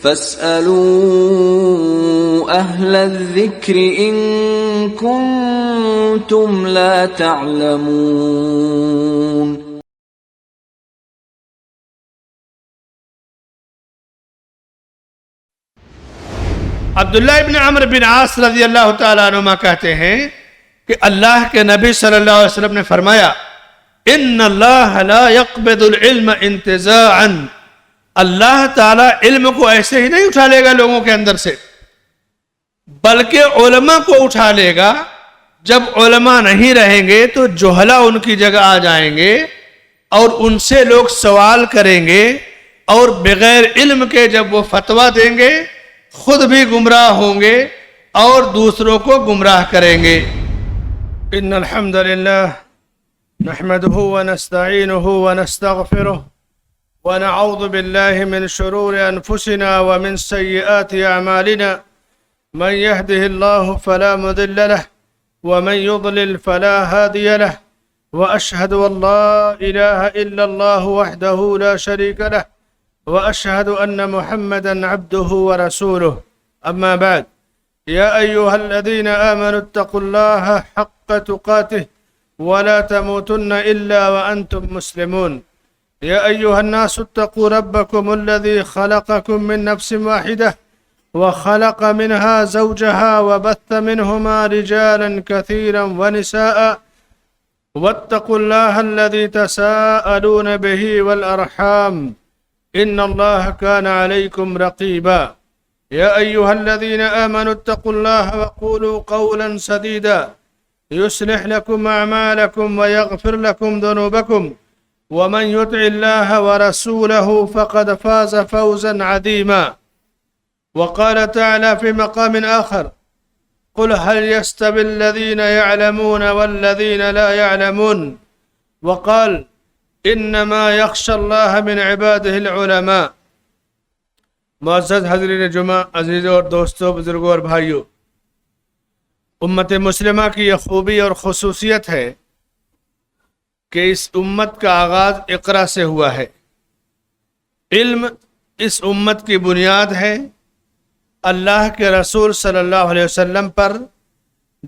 فاسألوا أهل الذكر إن كنتم لا تعلمون۔ عبداللہ ابن عمرو بن عاص رضی اللہ تعالیٰ عنہما کہتے ہیں کہ اللہ کے نبی صلی اللہ علیہ وسلم نے فرمایا ان اللہ لا يقبض العلم انتزاعا، اللہ تعالیٰ علم کو ایسے ہی نہیں اٹھا لے گا لوگوں کے اندر سے، بلکہ علماء کو اٹھا لے گا۔ جب علماء نہیں رہیں گے تو جہلا ان کی جگہ آ جائیں گے اور ان سے لوگ سوال کریں گے، اور بغیر علم کے جب وہ فتویٰ دیں گے خود بھی گمراہ ہوں گے اور دوسروں کو گمراہ کریں گے۔ ان الحمد للہ نحمده ونستعینه ونستغفره ونعوذ بالله من شرور انفسنا ومن سيئات اعمالنا، من يهده الله فلا مضل له ومن يضلل فلا هادي له، واشهد ان لا اله الا الله وحده لا شريك له، واشهد ان محمدا عبده ورسوله، اما بعد، يا ايها الذين امنوا اتقوا الله حق تقاته ولا تموتن الا وانتم مسلمون، يا ايها الناس اتقوا ربكم الذي خلقكم من نفس واحده وخلق منها زوجها وبث منهما رجالا كثيرا ونساء، واتقوا الله الذي تساءلون به والارحام ان الله كان عليكم رقيبا، يا ايها الذين امنوا اتقوا الله وقولوا قولا سديدا يصلح لكم اعمالكم ويغفر لكم ذنوبكم، ومن يطع الله ورسوله فقد فاز فوزا عظيما۔ وقال تعالى في مقام آخر قل هل يستوي الذين يعلمون والذين لا يعلمون، وقال انما يخشى الله من عباده العلماء۔ معزز حضرین جمعہ، عزیزوں اور دوستوں، بزرگوں اور بھائیوں، امت مسلمہ کی یہ خوبی اور خصوصیت ہے کہ اس امت کا آغاز اقرا سے ہوا ہے۔ علم اس امت کی بنیاد ہے۔ اللہ کے رسول صلی اللہ علیہ وسلم پر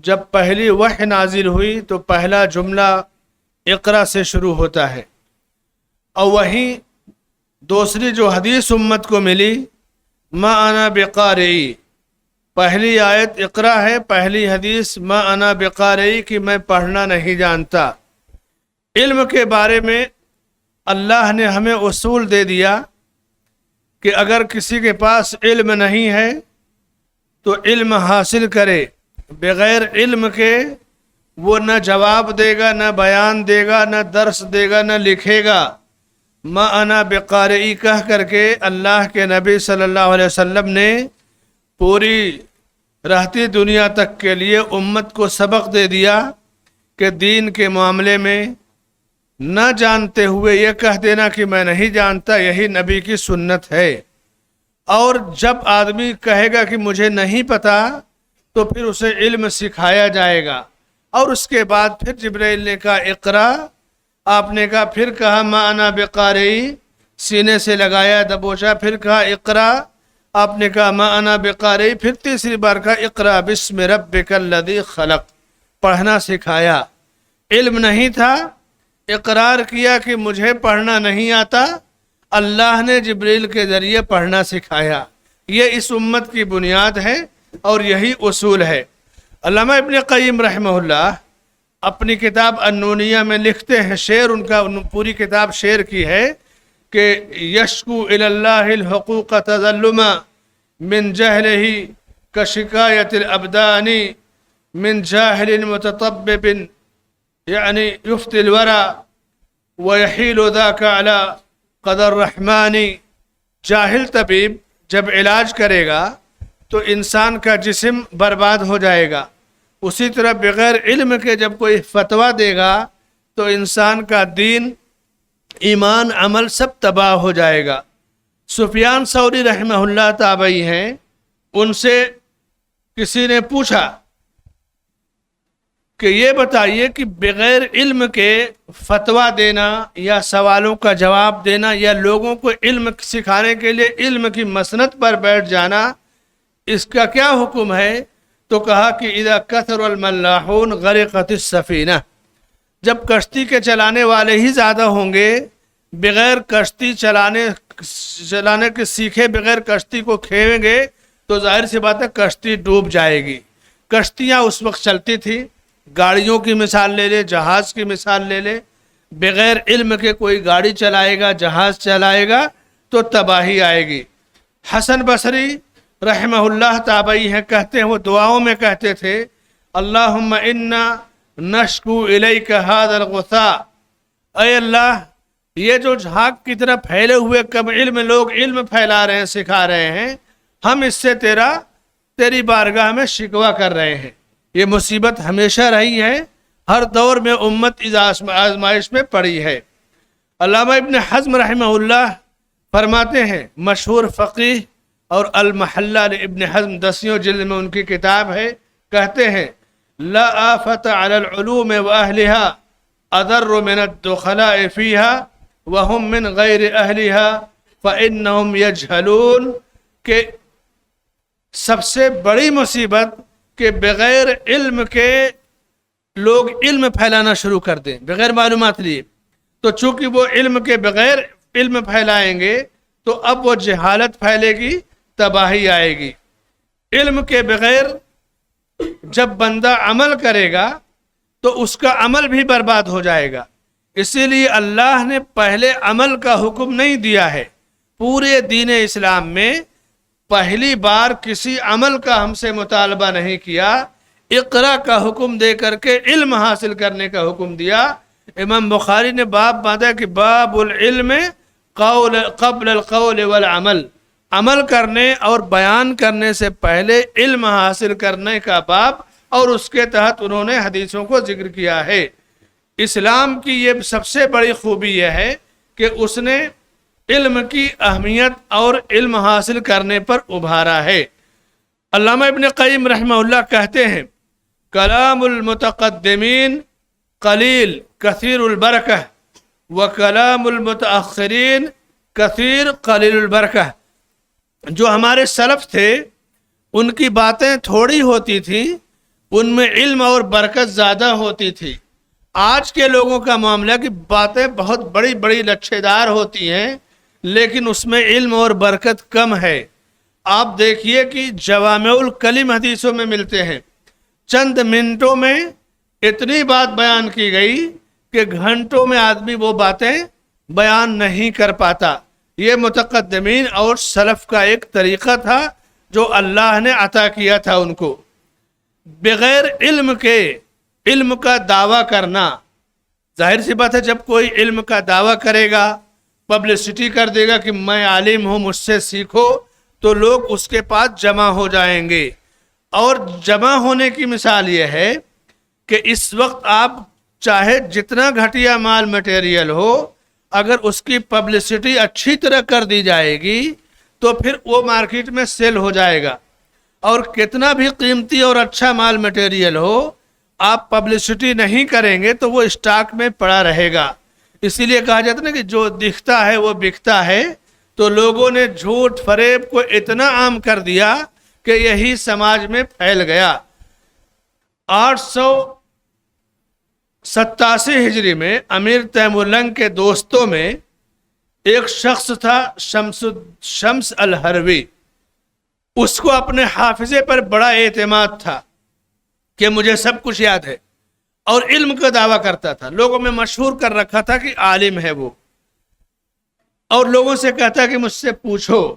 جب پہلی وحی نازل ہوئی تو پہلا جملہ اقرا سے شروع ہوتا ہے، اور وہیں دوسری جو حدیث امت کو ملی ما انا بقارئی، پہلی آیت اقرا ہے، پہلی حدیث ما انا بقارئی کہ میں پڑھنا نہیں جانتا۔ علم کے بارے میں اللہ نے ہمیں اصول دے دیا کہ اگر کسی کے پاس علم نہیں ہے تو علم حاصل کرے، بغیر علم کے وہ نہ جواب دے گا، نہ بیان دے گا، نہ درس دے گا، نہ لکھے گا۔ ما انا بقارئی کہہ کر کے اللہ کے نبی صلی اللہ علیہ وسلم نے پوری رہتی دنیا تک کے لیے امت کو سبق دے دیا کہ دین کے معاملے میں نہ جانتے ہوئے یہ کہہ دینا کہ میں نہیں جانتا، یہی نبی کی سنت ہے۔ اور جب آدمی کہے گا کہ مجھے نہیں پتا تو پھر اسے علم سکھایا جائے گا، اور اس کے بعد پھر جبرائیل نے کہا اقرا، آپ نے کہا، پھر کہا ما انا بقارئی، سینے سے لگایا دبوچا، پھر کہا اقرا، آپ نے کہا ما انا بقارئی، پھر تیسری بار کہا اقرا بسم ربک الذی خلق، پڑھنا سکھایا۔ علم نہیں تھا، اقرار کیا کہ مجھے پڑھنا نہیں آتا، اللہ نے جبریل کے ذریعے پڑھنا سکھایا۔ یہ اس امت کی بنیاد ہے اور یہی اصول ہے۔ علامہ ابن قیم رحمہ اللہ اپنی کتاب النونیہ میں لکھتے ہیں، شعر ان کا، پوری کتاب شعر کی ہے کہ یشکو الی اللہ الحقوق تظلما من جہلہ کشکایت الابدان من جاہل متطبب یعنی یفتی الورا ویحیل ذاک علی قدر رحمانی۔ جاہل طبیب جب علاج کرے گا تو انسان کا جسم برباد ہو جائے گا، اسی طرح بغیر علم کے جب کوئی فتویٰ دے گا تو انسان کا دین، ایمان، عمل سب تباہ ہو جائے گا۔ سفیان ثوری رحمہ اللہ تابعی ہیں، ان سے کسی نے پوچھا کہ یہ بتائیے کہ بغیر علم کے فتویٰ دینا یا سوالوں کا جواب دینا یا لوگوں کو علم سکھانے کے لیے علم کی مسند پر بیٹھ جانا، اس کا کیا حکم ہے؟ تو کہا کہ اذا کثر الملاحون غرقت السفینہ، جب کشتی کے چلانے والے ہی زیادہ ہوں گے، بغیر کشتی چلانے کے سیکھے بغیر کشتی کو کھیویں گے تو ظاہر سی بات ہے کشتی ڈوب جائے گی۔ کشتیاں اس وقت چلتی تھیں، گاڑیوں کی مثال لے لے، جہاز کی مثال لے لے، بغیر علم کے کوئی گاڑی چلائے گا، جہاز چلائے گا تو تباہی آئے گی۔ حسن بصری رحمہ اللہ تابعی ہیں، کہتے ہیں، وہ دعاؤں میں کہتے تھے اللہم انا نشکو الیک ھذا الغثاء، اے اللہ یہ جو جھاگ کی طرح پھیلے ہوئے کم علم لوگ علم پھیلا رہے ہیں، سکھا رہے ہیں، ہم اس سے تیری بارگاہ میں شکوہ کر رہے ہیں۔ یہ مصیبت ہمیشہ رہی ہے، ہر دور میں امت اس آزمائش میں پڑی ہے۔ علامہ ابن حزم رحمہ اللہ فرماتے ہیں، مشہور فقیہ اور المحلہ ابن حزم 10 جلد میں ان کی کتاب ہے، کہتے ہیں لا آفت علی العلوم واہلها اضر من الدخلاء فیها وهم من غیر اہلها فانهم یجہلون، کہ سب سے بڑی مصیبت کہ بغیر علم کے لوگ علم پھیلانا شروع کر دیں بغیر معلومات لیے، تو چونکہ وہ علم کے بغیر علم پھیلائیں گے تو اب وہ جہالت پھیلے گی، تباہی آئے گی۔ علم کے بغیر جب بندہ عمل کرے گا تو اس کا عمل بھی برباد ہو جائے گا۔ اسی لیے اللہ نے پہلے عمل کا حکم نہیں دیا ہے۔ پورے دین اسلام میں پہلی بار کسی عمل کا ہم سے مطالبہ نہیں کیا، اقرا کا حکم دے کر کے علم حاصل کرنے کا حکم دیا۔ امام بخاری نے باب باندھا کہ باب العلم قبل القول والعمل، عمل کرنے اور بیان کرنے سے پہلے علم حاصل کرنے کا باب، اور اس کے تحت انہوں نے حدیثوں کو ذکر کیا ہے۔ اسلام کی یہ سب سے بڑی خوبی یہ ہے کہ اس نے علم کی اہمیت اور علم حاصل کرنے پر ابھارا ہے۔ علامہ ابن قیم رحمہ اللہ کہتے ہیں کلام المتقدمین قلیل کثیر البرکہ وکلام المتاخرین کثیر قلیل البرکہ، جو ہمارے سلف تھے ان کی باتیں تھوڑی ہوتی تھیں، ان میں علم اور برکت زیادہ ہوتی تھی۔ آج کے لوگوں کا معاملہ کہ باتیں بہت بڑی بڑی لچھے دار ہوتی ہیں لیکن اس میں علم اور برکت کم ہے۔ آپ دیکھیے کہ جوامع الکلم حدیثوں میں ملتے ہیں، چند منٹوں میں اتنی بات بیان کی گئی کہ گھنٹوں میں آدمی وہ باتیں بیان نہیں کر پاتا۔ یہ متقدمین اور سلف کا ایک طریقہ تھا جو اللہ نے عطا کیا تھا ان کو۔ بغیر علم کے علم کا دعویٰ کرنا، ظاہر سی بات ہے جب کوئی علم کا دعویٰ کرے گا، پبلسٹی کر دے گا کہ میں عالم ہوں مجھ سے سیکھو، تو لوگ اس کے پاس جمع ہو جائیں گے۔ اور جمع ہونے کی مثال یہ ہے کہ اس وقت آپ چاہے جتنا گھٹیا مال مٹیریل ہو، اگر اس کی پبلسٹی اچھی طرح کر دی جائے گی تو پھر وہ مارکیٹ میں سیل ہو جائے گا، اور کتنا بھی قیمتی اور اچھا مال مٹیریل ہو، آپ پبلسٹی نہیں کریں گے تو وہ اسٹاک میں پڑا رہے گا۔ اسی لیے کہا جاتا ہے نا کہ جو دکھتا ہے وہ بکتا ہے، تو لوگوں نے جھوٹ فریب کو اتنا عام کر دیا کہ یہی سماج میں پھیل گیا۔ 887 ہجری میں امیر تیمورلنگ کے دوستوں میں ایک شخص تھا شمس الحروی، اس کو اپنے حافظے پر بڑا اعتماد تھا کہ مجھے سب کچھ یاد ہے، اور علم کا دعویٰ کرتا تھا، لوگوں میں مشہور کر رکھا تھا کہ عالم ہے وہ، اور لوگوں سے کہتا کہ مجھ سے پوچھو۔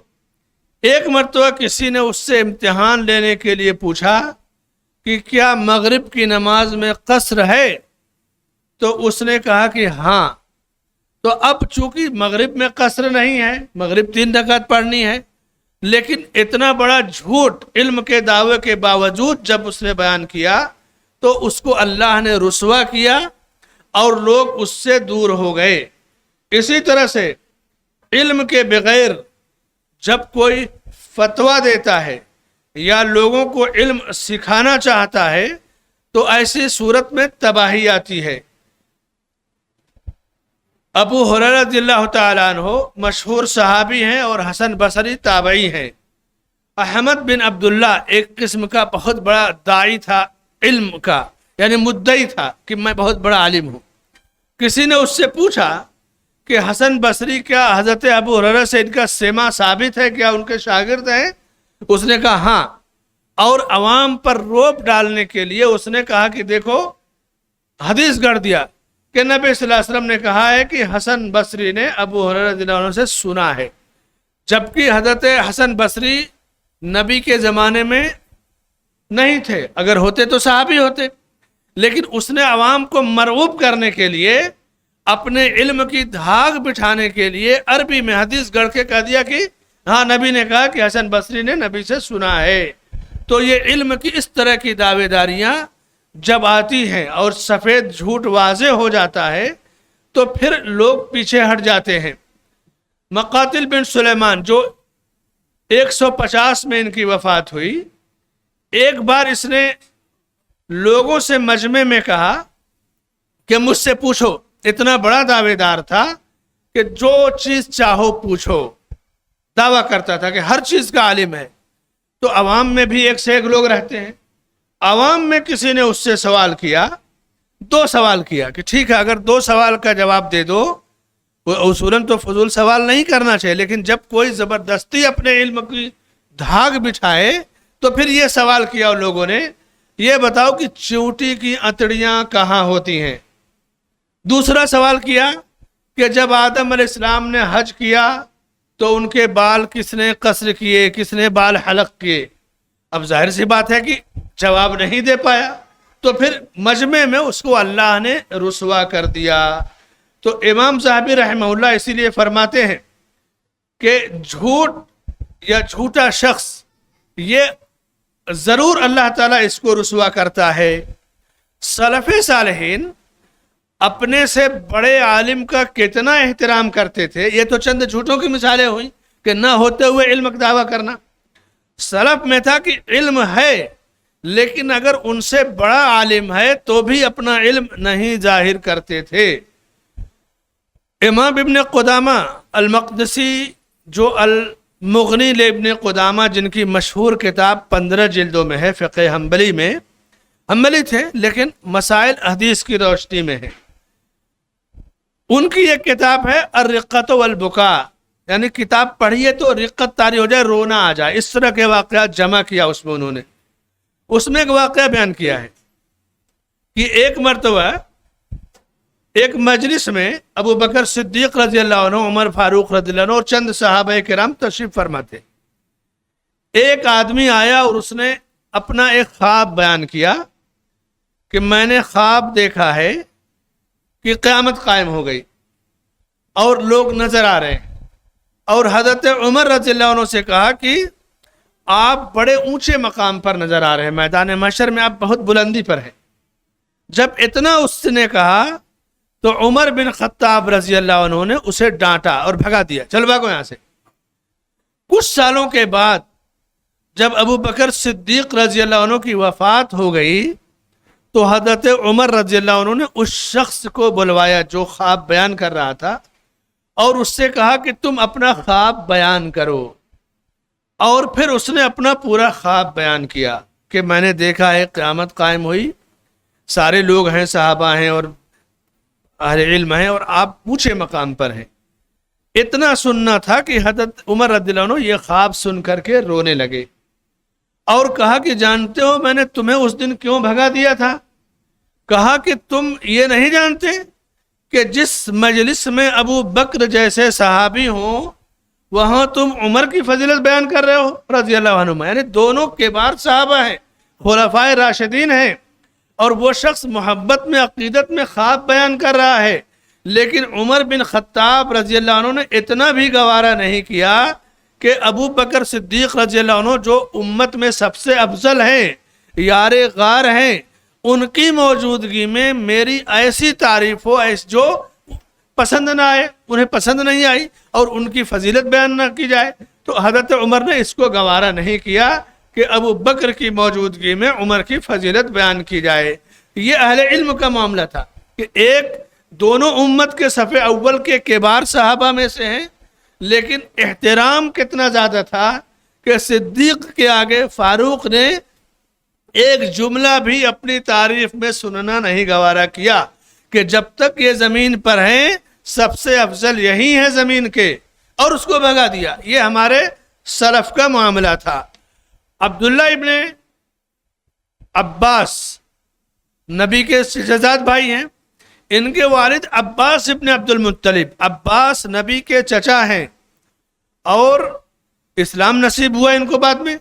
ایک مرتبہ کسی نے اس سے امتحان لینے کے لیے پوچھا کہ کیا مغرب کی نماز میں قصر ہے؟ تو اس نے کہا کہ ہاں۔ تو اب چونکہ مغرب میں قصر نہیں ہے، مغرب 3 رکعت پڑھنی ہے، لیکن اتنا بڑا جھوٹ علم کے دعوے کے باوجود جب اس نے بیان کیا تو اس کو اللہ نے رسوا کیا اور لوگ اس سے دور ہو گئے۔ اسی طرح سے علم کے بغیر جب کوئی فتویٰ دیتا ہے یا لوگوں کو علم سکھانا چاہتا ہے تو ایسی صورت میں تباہی آتی ہے۔ ابو ہریرہ رضی اللہ تعالیٰ عنہ مشہور صحابی ہیں اور حسن بصری تابعی ہیں۔ احمد بن عبداللہ ایک قسم کا بہت بڑا داعی تھا علم کا، یعنی مدعی تھا کہ میں بہت بڑا عالم ہوں۔ کسی نے اس سے پوچھا کہ حسن بصری کیا حضرت ابو ہریرہ سے ان کا سما ثابت ہے، کیا ان کے شاگرد ہیں؟ اس نے کہا ہاں، اور عوام پر روب ڈالنے کے لیے اس نے کہا کہ دیکھو حدیث گڑھ دیا کہ نبی صلی اللہ علیہ وسلم نے کہا ہے کہ حسن بصری نے ابو ہریرہ رضی اللہ عنہ سے سنا ہے، جبکہ حضرت حسن بصری نبی کے زمانے میں نہیں تھے، اگر ہوتے تو صحابی ہوتے، لیکن اس نے عوام کو مرغوب کرنے کے لیے، اپنے علم کی دھاگ بٹھانے کے لیے عربی میں حدیث گڑھ کے کہہ دیا کہ ہاں نبی نے کہا کہ حسن بصری نے نبی سے سنا ہے۔ تو یہ علم کی اس طرح کی دعوے داریاں جب آتی ہیں اور سفید جھوٹ واضح ہو جاتا ہے تو پھر لوگ پیچھے ہٹ جاتے ہیں۔ مقاتل بن سلیمان جو 150 میں ان کی وفات ہوئی، ایک بار اس نے لوگوں سے مجمع میں کہا کہ مجھ سے پوچھو، اتنا بڑا دعوے دار تھا کہ جو چیز چاہو پوچھو، دعویٰ کرتا تھا کہ ہر چیز کا عالم ہے۔ تو عوام میں بھی ایک سے ایک لوگ رہتے ہیں، عوام میں کسی نے اس سے سوال کیا، 2 سوال کیا کہ ٹھیک ہے اگر 2 سوال کا جواب دے دو، وہ اصولاً تو فضول سوال نہیں کرنا چاہیے، لیکن جب کوئی زبردستی اپنے علم کی دھاگ بٹھائے تو پھر یہ سوال کیا ان لوگوں نے، یہ بتاؤ کہ چیونٹی کی اتڑیاں کہاں ہوتی ہیں؟ دوسرا سوال کیا کہ جب آدم علیہ السلام نے حج کیا تو ان کے بال کس نے قصر کیے، کس نے بال حلق کیے؟ اب ظاہر سی بات ہے کہ جواب نہیں دے پایا، تو پھر مجمع میں اس کو اللہ نے رسوا کر دیا۔ تو امام ذہبی رحمہ اللہ اسی لیے فرماتے ہیں کہ جھوٹ یا جھوٹا شخص یہ ضرور اللہ تعالیٰ اس کو رسوا کرتا ہے۔ سلف صالحین اپنے سے بڑے عالم کا کتنا احترام کرتے تھے، یہ تو چند جھوٹوں کی مثالیں ہوئیں کہ نہ ہوتے ہوئے علم کا دعویٰ کرنا۔ سلف میں تھا کہ علم ہے، لیکن اگر ان سے بڑا عالم ہے تو بھی اپنا علم نہیں ظاہر کرتے تھے۔ امام ابن قدامہ المقدسی جو المغنی لابن قدامہ، جن کی مشہور کتاب 15 جلدوں میں ہے، فقہ حنبلی میں، حنبلی تھے لیکن مسائل حدیث کی روشنی میں ہے، ان کی ایک کتاب ہے الرقۃ والبکاء، یعنی کتاب پڑھیے تو رقت طاری ہو جائے، رونا آ جائے، اس طرح کے واقعات جمع کیا اس میں انہوں نے۔ اس میں ایک واقعہ بیان کیا ہے کہ ایک مرتبہ ایک مجلس میں ابو بکر صدیق رضی اللہ عنہ، عمر فاروق رضی اللہ عنہ اور چند صحابہ کرام تشریف فرما تھے۔ ایک آدمی آیا اور اس نے اپنا ایک خواب بیان کیا کہ میں نے خواب دیکھا ہے کہ قیامت قائم ہو گئی اور لوگ نظر آ رہے ہیں، اور حضرت عمر رضی اللہ عنہ سے کہا کہ آپ بڑے اونچے مقام پر نظر آ رہے ہیں، میدان محشر میں آپ بہت بلندی پر ہیں۔ جب اتنا اس نے کہا تو عمر بن خطاب رضی اللہ عنہ نے اسے ڈانٹا اور بھگا دیا، چل بھاگو یہاں سے۔ کچھ سالوں کے بعد جب ابو بکر صدیق رضی اللہ عنہ کی وفات ہو گئی تو حضرت عمر رضی اللہ عنہ نے اس شخص کو بلوایا جو خواب بیان کر رہا تھا، اور اس سے کہا کہ تم اپنا خواب بیان کرو، اور پھر اس نے اپنا پورا خواب بیان کیا کہ میں نے دیکھا ہے قیامت قائم ہوئی، سارے لوگ ہیں، صحابہ ہیں اور اہل علم ہیں، اور آپ اونچے مقام پر ہیں۔ اتنا سننا تھا کہ حضرت عمر رضی اللہ عنہ یہ خواب سن کر کے رونے لگے اور کہا کہ جانتے ہو میں نے تمہیں اس دن کیوں بھگا دیا تھا؟ کہا کہ تم یہ نہیں جانتے کہ جس مجلس میں ابو بکر جیسے صحابی ہوں وہاں تم عمر کی فضیلت بیان کر رہے ہو رضی اللہ عنہ، یعنی دونوں کبار صحابہ ہیں، خلفائے راشدین ہیں، اور وہ شخص محبت میں، عقیدت میں خواب بیان کر رہا ہے، لیکن عمر بن خطاب رضی اللہ عنہ نے اتنا بھی گوارا نہیں کیا کہ ابو بکر صدیق رضی اللہ عنہ جو امت میں سب سے افضل ہیں، یار غار ہیں، ان کی موجودگی میں میری ایسی تعریف ہو جو پسند نہ آئے، انہیں پسند نہیں آئی، اور ان کی فضیلت بیان نہ کی جائے۔ تو حضرت عمر نے اس کو گوارا نہیں کیا کہ ابو بکر کی موجودگی میں عمر کی فضیلت بیان کی جائے۔ یہ اہل علم کا معاملہ تھا کہ ایک دونوں امت کے صف اول کے کبار صحابہ میں سے ہیں، لیکن احترام کتنا زیادہ تھا کہ صدیق کے آگے فاروق نے ایک جملہ بھی اپنی تعریف میں سننا نہیں گوارا کیا کہ جب تک یہ زمین پر ہیں سب سے افضل یہی ہے زمین کے، اور اس کو بھگا دیا۔ یہ ہمارے سلف کا معاملہ تھا۔ عبداللہ ابن عباس نبی کے شہزاد بھائی ہیں، ان کے والد عباس ابن عبد المطلب، عباس نبی کے چچا ہیں، اور اسلام نصیب ہوا ان کو بعد میں۔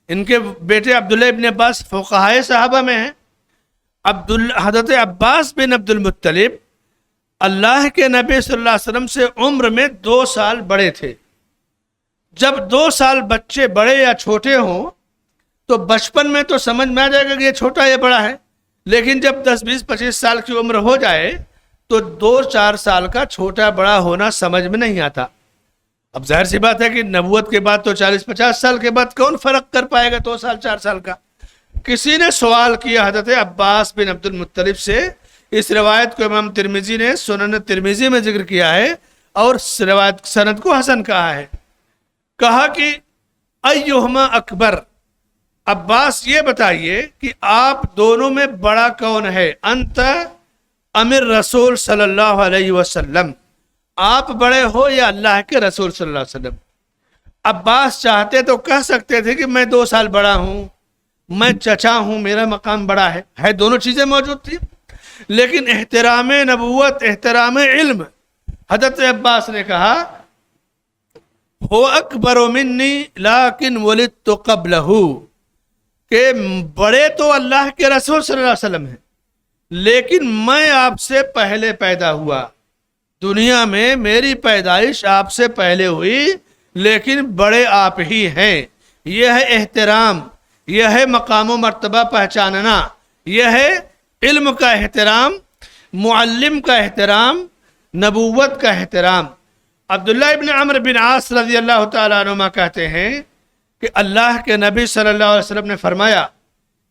ان کے بیٹے عبداللہ ابن عباس فقہائے صحابہ میں ہیں۔ حضرت عباس بن عبد المطلب اللہ کے نبی صلی اللہ علیہ وسلم سے عمر میں 2 سال بڑے تھے۔ جب 2 سال بچے بڑے یا چھوٹے ہوں تو بچپن میں تو سمجھ میں آ جائے گا کہ یہ چھوٹا یا بڑا ہے، لیکن جب 10 20 25 سال کی عمر ہو جائے تو 2-4 سال کا چھوٹا بڑا ہونا سمجھ میں نہیں آتا۔ اب ظاہر سی بات ہے کہ نبوت کے بعد تو 40-50 سال کے بعد کون فرق کر پائے گا 2 سال 4 سال کا۔ کسی نے سوال کیا حضرت عباس بن عبد المطلب سے، اس روایت کو امام ترمذی نے سنن ترمذی میں ذکر کیا ہے اور روایت سند کو حسن کہا ہے۔ کہا کہ ایہما اکبر، عباس یہ بتائیے کہ آپ دونوں میں بڑا کون ہے؟ انت امر رسول صلی اللہ علیہ وسلم، آپ بڑے ہو یا اللہ کے رسول صلی اللہ علیہ وسلم؟ عباس چاہتے تو کہہ سکتے تھے کہ میں 2 سال بڑا ہوں، میں چچا ہوں، میرا مقام بڑا ہے، دونوں چیزیں موجود تھی، لیکن احترام نبوت، احترام علم، حضرت عباس نے کہا ہو اکبر منی لیکن ولدت قبلہ، کہ بڑے تو اللہ کے رسول صلی اللہ علیہ وسلم ہیں، لیکن میں آپ سے پہلے پیدا ہوا، دنیا میں میری پیدائش آپ سے پہلے ہوئی، لیکن بڑے آپ ہی ہیں۔ یہ ہے احترام، یہ ہے مقام و مرتبہ پہچاننا، یہ ہے علم کا احترام، معلم کا احترام، نبوت کا احترام۔ عبداللہ ابن عمر بن عاص رضی اللہ تعالیٰ عنہما کہتے ہیں کہ اللہ کے نبی صلی اللہ علیہ وسلم نے فرمایا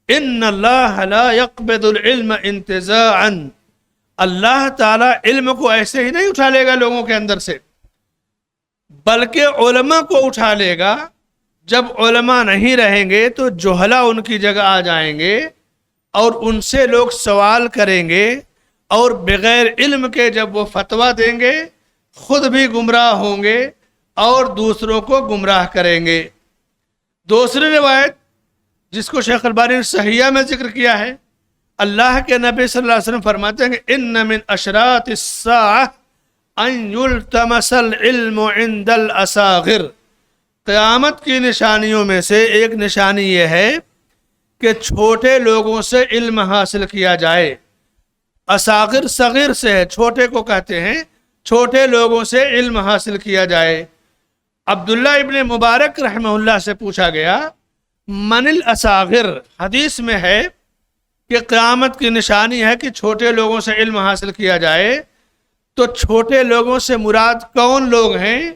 ان اللہ لا يقبض العلم انتزاعا، اللہ تعالیٰ علم کو ایسے ہی نہیں اٹھا لے گا لوگوں کے اندر سے، بلکہ علماء کو اٹھا لے گا۔ جب علماء نہیں رہیں گے تو جہلا ان کی جگہ آ جائیں گے اور ان سے لوگ سوال کریں گے، اور بغیر علم کے جب وہ فتویٰ دیں گے خود بھی گمراہ ہوں گے اور دوسروں کو گمراہ کریں گے۔ دوسری روایت جس کو شیخ البانی نے صحیحہ میں ذکر کیا ہے، اللہ کے نبی صلی اللہ علیہ وسلم فرماتے ہیں کہ ان من اشراط الساعہ ان یلتمس العلم عند الاصاغر، قیامت کی نشانیوں میں سے ایک نشانی یہ ہے کہ چھوٹے لوگوں سے علم حاصل کیا جائے۔ اصاغر صغیر سے ہے، چھوٹے کو کہتے ہیں، چھوٹے لوگوں سے علم حاصل کیا جائے۔ عبداللہ ابن مبارک رحمہ اللہ سے پوچھا گیا من الاصاغر، حدیث میں ہے کہ قیامت کی نشانی ہے کہ چھوٹے لوگوں سے علم حاصل کیا جائے، تو چھوٹے لوگوں سے مراد کون لوگ ہیں؟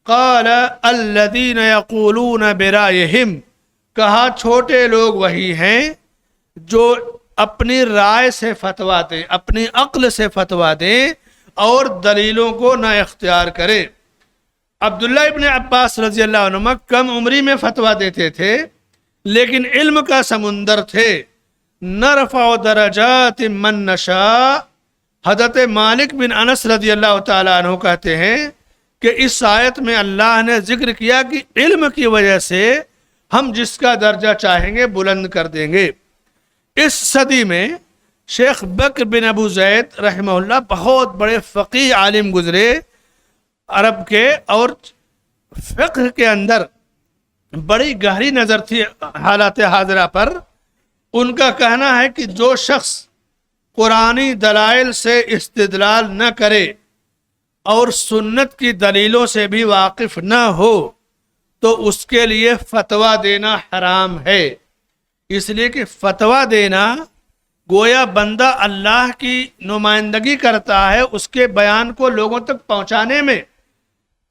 قال الذین یقولون برائہم، کہا چھوٹے لوگ وہی ہیں جو اپنی رائے سے فتویٰ دیں، اپنی عقل سے فتویٰ دیں اور دلیلوں کو نہ اختیار کرے۔ عبداللہ ابن عباس رضی اللہ عنہ کم عمری میں فتویٰ دیتے تھے، لیکن علم کا سمندر تھے۔ نرفع درجات من نشاء، حضرت مالک بن انس رضی اللہ تعالیٰ عنہ کہتے ہیں کہ اس آیت میں اللہ نے ذکر کیا کہ علم کی وجہ سے ہم جس کا درجہ چاہیں گے بلند کر دیں گے۔ اس صدی میں شیخ بکر بن ابو زید رحمہ اللہ بہت بڑے فقیہ عالم گزرے عرب کے، اور فقہ کے اندر بڑی گہری نظر تھی حالات حاضرہ پر۔ ان کا کہنا ہے کہ جو شخص قرآنی دلائل سے استدلال نہ کرے اور سنت کی دلیلوں سے بھی واقف نہ ہو تو اس کے لیے فتویٰ دینا حرام ہے، اس لیے کہ فتویٰ دینا گویا بندہ اللہ کی نمائندگی کرتا ہے اس کے بیان کو لوگوں تک پہنچانے میں۔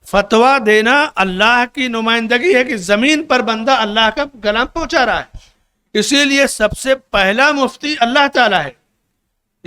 فتویٰ دینا اللہ کی نمائندگی ہے کہ زمین پر بندہ اللہ کا کلام پہنچا رہا ہے، اسی لیے سب سے پہلا مفتی اللہ تعالیٰ ہے،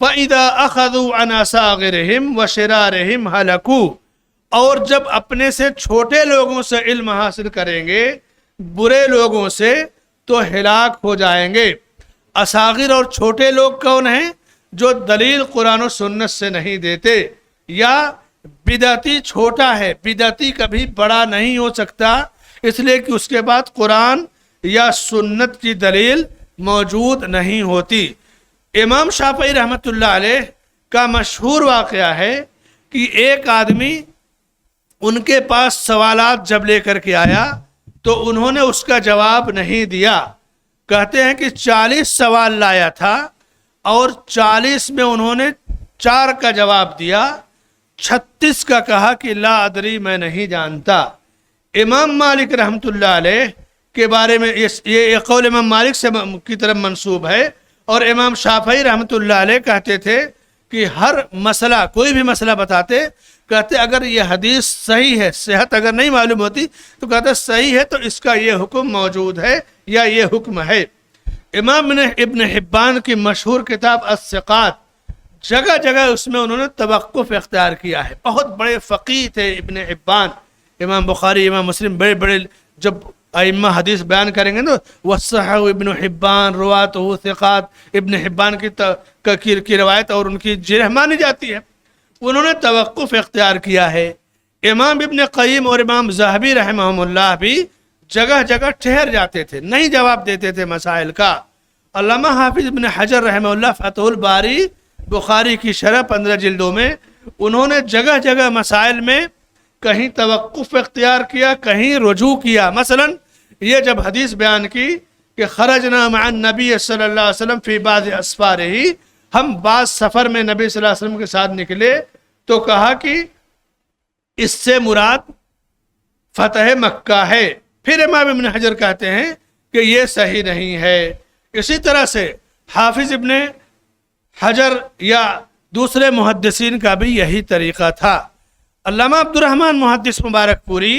فَإِذَا أَخَذُوا عَنْ أَصَاغِرِهِمْ وَشِرَارِهِمْ هَلَكُوا، اور جب اپنے سے چھوٹے لوگوں سے علم حاصل کریں گے، برے لوگوں سے، تو ہلاک ہو جائیں گے۔ اصاغر اور چھوٹے لوگ کون ہیں؟ جو دلیل قرآن و سنت سے نہیں دیتے، یا بدعتی چھوٹا ہے، بدعتی کبھی بڑا نہیں ہو سکتا، اس لیے کہ اس کے بعد قرآن یا سنت کی دلیل موجود نہیں ہوتی۔ امام شافعی رحمۃ اللہ علیہ کا مشہور واقعہ ہے کہ ایک آدمی ان کے پاس سوالات جب لے کر کے آیا تو انہوں نے اس کا جواب نہیں دیا۔ کہتے ہیں کہ 40 سوال لایا تھا اور 40 میں انہوں نے 4 کا جواب دیا، 36 کا کہا کہ لا ادری، میں نہیں جانتا۔ امام مالک رحمۃ اللہ علیہ کے بارے میں یہ قول امام مالک سے کی طرف منسوب ہے، اور امام شافعی رحمۃ اللہ علیہ کہتے تھے کہ ہر مسئلہ، کوئی بھی مسئلہ بتاتے، کہتے اگر یہ حدیث صحیح ہے، صحت اگر نہیں معلوم ہوتی تو کہتے صحیح ہے تو اس کا یہ حکم موجود ہے یا یہ حکم ہے۔ امام ابن حبان کی مشہور کتاب الثقات، جگہ جگہ اس میں انہوں نے توقف اختیار کیا ہے۔ بہت بڑے فقیہ تھے ابن حبان، امام بخاری، امام مسلم، بڑے بڑے جب ائمہ حدیث بیان کریں گے نا، وصححہ ابن حبان رواتہ ثقات، ابن حبان کی روایت اور ان کی جرح مانی جاتی ہے، انہوں نے توقف اختیار کیا ہے۔ امام ابن قیم اور امام ذہبی رحمہم اللہ بھی جگہ جگہ ٹھہر جاتے تھے، نہیں جواب دیتے تھے مسائل کا۔ علامہ حافظ ابن حجر رحمہ اللہ فتح الباری بخاری کی شرح 15 جلدوں میں انہوں نے جگہ جگہ مسائل میں کہیں توقف اختیار کیا، کہیں رجوع کیا۔ مثلا یہ جب حدیث بیان کی کہ خرجنا مع النبی صلی اللہ علیہ وسلم فی بعض اسفارہ، ہم بعض سفر میں نبی صلی اللہ علیہ وسلم کے ساتھ نکلے، تو کہا کہ اس سے مراد فتح مکہ ہے۔ پھر امام ابن حجر کہتے ہیں کہ یہ صحیح نہیں ہے۔ اسی طرح سے حافظ ابن حجر یا دوسرے محدثین کا بھی یہی طریقہ تھا۔ علامہ عبد الرحمن محدث مبارک پوری،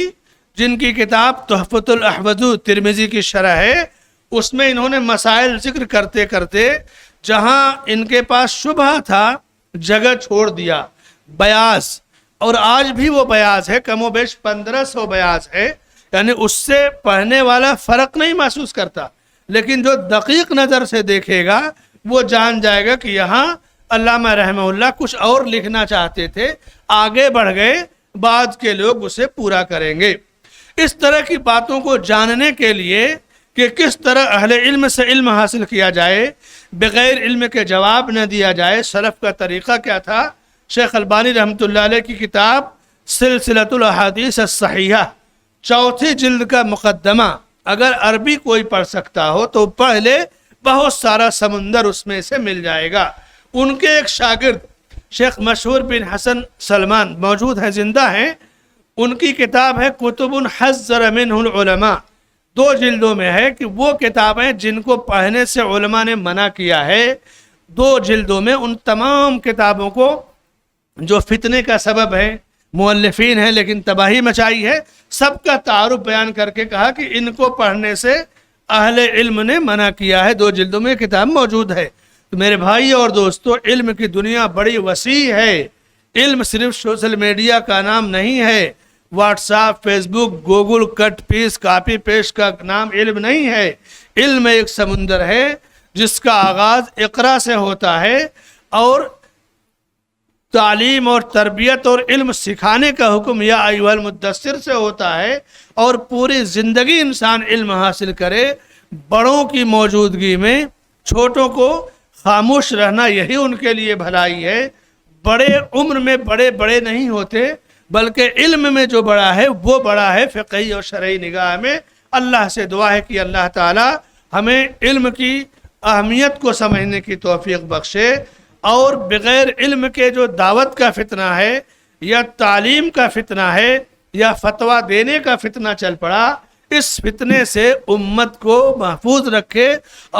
جن کی کتاب تحفۃ الاحوذ ترمذی کی شرح ہے، اس میں انہوں نے مسائل ذکر کرتے کرتے جہاں ان کے پاس شبہ تھا جگہ چھوڑ دیا۔ بیاض، اور آج بھی وہ بیاض ہے، کم و بیش 1500 بیاض ہے، یعنی اس سے پڑھنے والا فرق نہیں محسوس کرتا، لیکن جو دقیق نظر سے دیکھے گا وہ جان جائے گا کہ یہاں علامہ رحمہ اللہ کچھ اور لکھنا چاہتے تھے، آگے بڑھ گئے، بعد کے لوگ اسے پورا کریں گے۔ اس طرح کی باتوں کو جاننے کے لیے کہ کس طرح اہل علم سے علم حاصل کیا جائے، بغیر علم کے جواب نہ دیا جائے، سلف کا طریقہ کیا تھا، شیخ البانی رحمۃ اللہ علیہ کی کتاب سلسلۃ الاحادیث الصحیحہ 4 جلد کا مقدمہ اگر عربی کوئی پڑھ سکتا ہو تو پڑھ لے، بہت سارا سمندر اس میں سے مل جائے گا۔ ان کے ایک شاگرد شیخ مشہور بن حسن سلمان موجود ہیں، زندہ ہیں، ان کی کتاب ہے کتب حذر منہ العلماء، 2 جلدوں میں ہے، کہ وہ کتابیں جن کو پڑھنے سے علماء نے منع کیا ہے، 2 جلدوں میں ان تمام کتابوں کو جو فتنے کا سبب ہے، مؤلفین ہیں لیکن تباہی مچائی ہے، سب کا تعارف بیان کر کے کہا کہ ان کو پڑھنے سے اہل علم نے منع کیا ہے۔ 2 جلدوں میں کتاب موجود ہے۔ تو میرے بھائی اور دوستو، علم کی دنیا بڑی وسیع ہے۔ علم صرف سوشل میڈیا کا نام نہیں ہے، واٹس ایپ، فیس بک، گوگل، کٹ پیس، کاپی پیسٹ کا نام علم نہیں ہے۔ علم ایک سمندر ہے جس کا آغاز اقرا سے ہوتا ہے، اور تعلیم اور تربیت اور علم سکھانے کا حکم یا ایھا المدثر سے ہوتا ہے، اور پوری زندگی انسان علم حاصل کرے۔ بڑوں کی موجودگی میں چھوٹوں کو خاموش رہنا، یہی ان کے لیے بھلائی ہے۔ بڑے عمر میں بڑے نہیں ہوتے، بلکہ علم میں جو بڑا ہے وہ بڑا ہے فقہی اور شرعی نگاہ میں۔ اللہ سے دعا ہے کہ اللہ تعالی ہمیں علم کی اہمیت کو سمجھنے کی توفیق بخشے، اور بغیر علم کے جو دعوت کا فتنہ ہے یا تعلیم کا فتنہ ہے یا فتویٰ دینے کا فتنہ چل پڑا، اس فتنے سے امت کو محفوظ رکھے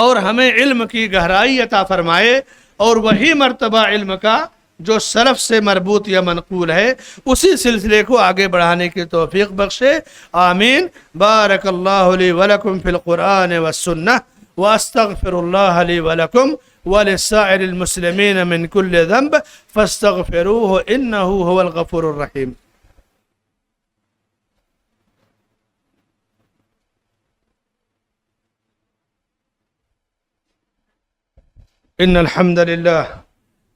اور ہمیں علم کی گہرائی عطا فرمائے، اور وہی مرتبہ علم کا جو سلف سے مربوط یا منقول ہے اسی سلسلے کو آگے بڑھانے کی توفیق بخشے۔ آمین۔ بارک اللہ لی ولکم فی القرآن والسنہ، وأستغفر الله لي ولكم ولسائر المسلمين من كل ذنب فاستغفروه إنه هو الغفور الرحيم. إن الحمد لله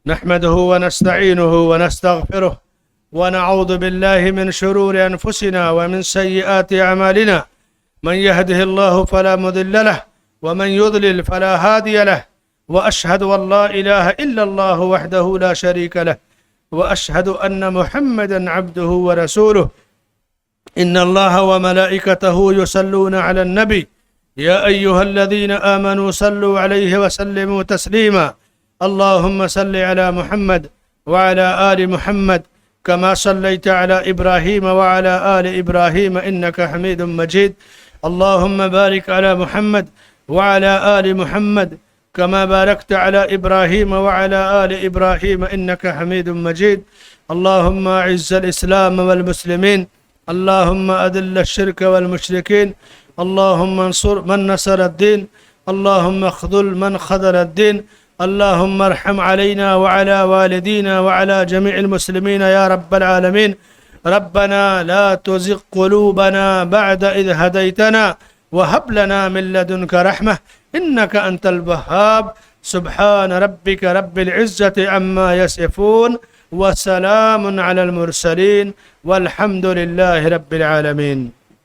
نحمده ونستعينه ونستغفره ونعوذ بالله من شرور أنفسنا ومن سيئات أعمالنا، من يهده الله فلا مضل له ومن يضلل فلا هادي له، وأشهد أن لا إله إلا الله وحده لا شريك له، وأشهد أن محمدا عبده ورسوله. إن الله وملائكته يصلون على النبي يا أيها الذين آمنوا صلوا عليه وسلموا تسليما. اللهم صل على محمد وعلى آل محمد كما صليت على إبراهيم وعلى آل إبراهيم إنك حميد مجيد. اللهم بارك على محمد وعلى آل محمد كما باركت على إبراهيم وعلى آل إبراهيم إنك حميد مجيد. اللهم أعز الإسلام والمسلمين، اللهم أذل الشرك والمشركين، اللهم انصر من نصر الدين، اللهم اخذل من خذل الدين، اللهم ارحم علينا وعلى والدينا وعلى جميع المسلمين يا رب العالمين. ربنا لا تزغ قلوبنا بعد إذ هديتنا وهب لنا من لدنك رحمة إنك أنت الوهاب. سبحان ربك رب العزة عما يصفون وسلام على المرسلين والحمد لله رب العالمين.